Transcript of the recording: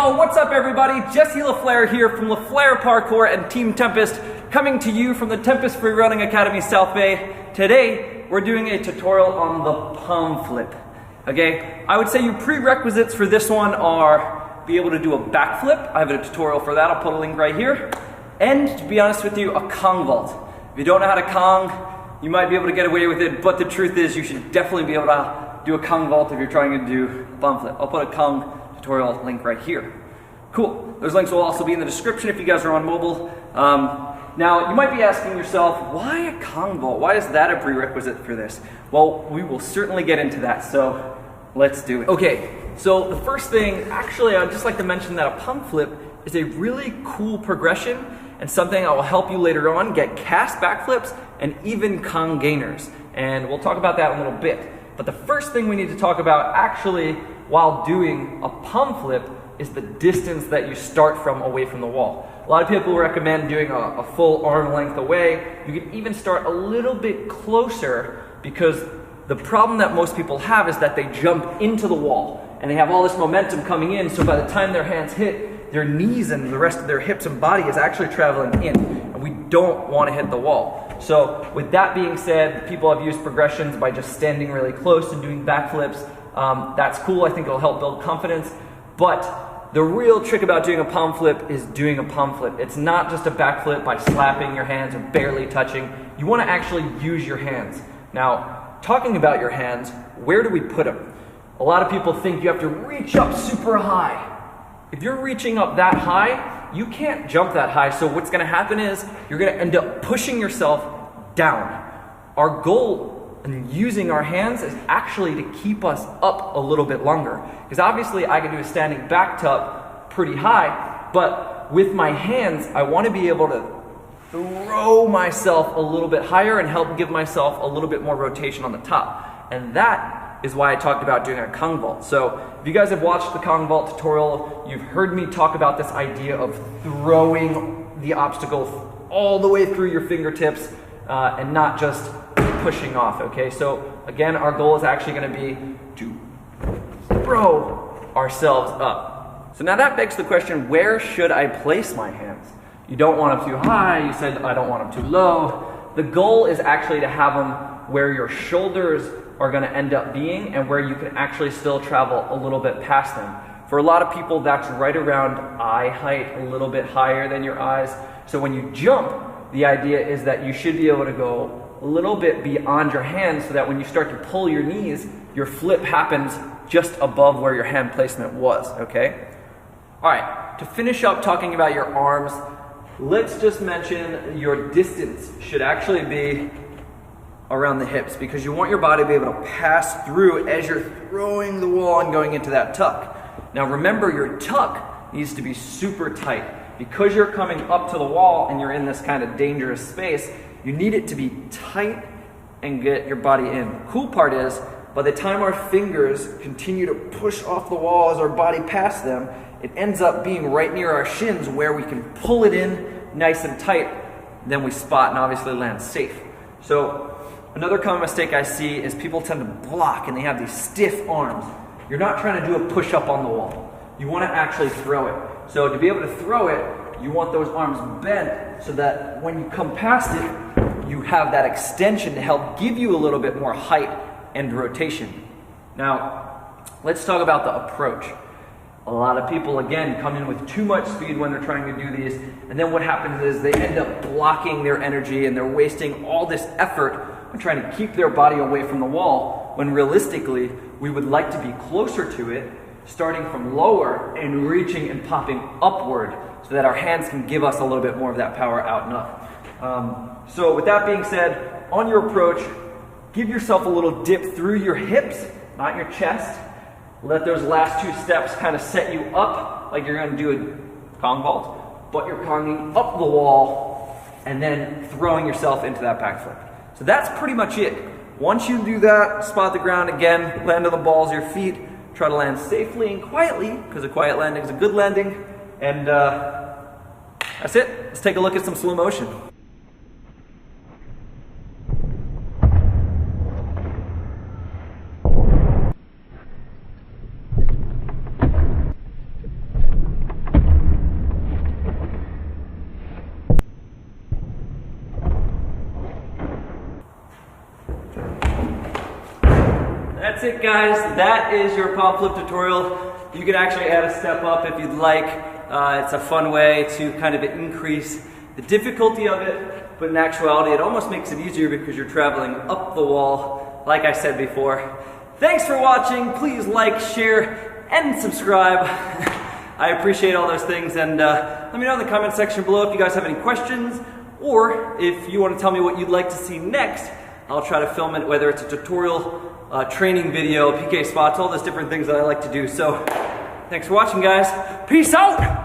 Yo, what's up everybody? Jesse LaFliar here from LaFliar Parkour and Team Tempest, coming to you from the Tempest Free Running Academy South Bay. Today, we're doing a tutorial on the palm flip. Okay, I would say your prerequisites for this one are be able to do a backflip. I have a tutorial for that, I'll put a link right here. And to be honest with you, a Kong vault. If you don't know how to Kong, you might be able to get away with it, but the truth is you should definitely be able to do a Kong vault if you're trying to do a palm flip. I'll put a Kong tutorial link right here. Cool. Those links will also be in the description if you guys are on mobile. Now, you might be asking yourself, why a Kong vault? Why is that a prerequisite for this? Well, we will certainly get into that, so let's do it. Okay, so the first thing, actually, I'd just like to mention that a palm flip is a really cool progression and something that will help you later on get cast backflips and even Kong gainers. And we'll talk about that in a little bit. But the first thing we need to talk about actually while doing a palm flip is the distance that you start from away from the wall. A lot of people recommend doing a full arm length away. You can even start a little bit closer because the problem that most people have is that they jump into the wall and they have all this momentum coming in, so by the time their hands hit, their knees and the rest of their hips and body is actually traveling in, and we don't want to hit the wall. So with that being said, people have used progressions by just standing really close and doing backflips. That's cool, I think it'll help build confidence, but the real trick about doing a palm flip is doing a palm flip. It's not just a backflip by slapping your hands or barely touching. You want to actually use your hands. Now, talking about your hands, where do we put them? A lot of people think you have to reach up super high. If you're reaching up that high, you can't jump that high, so what's going to happen is you're going to end up pushing yourself down. Our goal in using our hands is actually to keep us up a little bit longer. Because obviously I can do a standing back tub pretty high, but with my hands, I want to be able to throw myself a little bit higher and help give myself a little bit more rotation on the top. And that is why I talked about doing a Kong vault. So if you guys have watched the Kong vault tutorial, you've heard me talk about this idea of throwing the obstacle all the way through your fingertips and not just pushing off, okay? So again, our goal is actually gonna be to throw ourselves up. So now that begs the question, where should I place my hands? You don't want them too high, you said I don't want them too low. The goal is actually to have them where your shoulders are gonna end up being and where you can actually still travel a little bit past them. For a lot of people, that's right around eye height, a little bit higher than your eyes. So when you jump, the idea is that you should be able to go a little bit beyond your hands so that when you start to pull your knees, your flip happens just above where your hand placement was, okay? All right, to finish up talking about your arms, let's just mention your distance should actually be around the hips because you want your body to be able to pass through as you're throwing the wall and going into that tuck. Now remember, your tuck needs to be super tight. Because you're coming up to the wall and you're in this kind of dangerous space, you need it to be tight and get your body in. Cool part is, by the time our fingers continue to push off the wall as our body past them, it ends up being right near our shins where we can pull it in nice and tight, then we spot and obviously land safe. So another common mistake I see is people tend to block and they have these stiff arms. You're not trying to do a push-up on the wall. You want to actually throw it. So to be able to throw it, you want those arms bent so that when you come past it, you have that extension to help give you a little bit more height and rotation. Now, let's talk about the approach. A lot of people, again, come in with too much speed when they're trying to do these, and then what happens is they end up blocking their energy and they're wasting all this effort on trying to keep their body away from the wall, when realistically, we would like to be closer to it, starting from lower and reaching and popping upward so that our hands can give us a little bit more of that power out and up. So with that being said, on your approach, give yourself a little dip through your hips, not your chest. Let those last two steps kind of set you up like you're gonna do a Kong vault, but you're Konging up the wall and then throwing yourself into that backflip. So that's pretty much it. Once you do that, spot the ground again, land on the balls of your feet, try to land safely and quietly, because a quiet landing is a good landing, and that's it. Let's take a look at some slow motion. That's it, guys. That is your palm flip tutorial. You can actually add a step up if you'd like. It's a fun way to kind of increase the difficulty of it, but in actuality, it almost makes it easier because you're traveling up the wall, like I said before. Thanks for watching. Please like, share, and subscribe. I appreciate all those things, and let me know in the comment section below if you guys have any questions, or if you want to tell me what you'd like to see next. I'll try to film it, whether it's a tutorial, training video, PK spots, all those different things that I like to do. So, thanks for watching, guys. Peace out!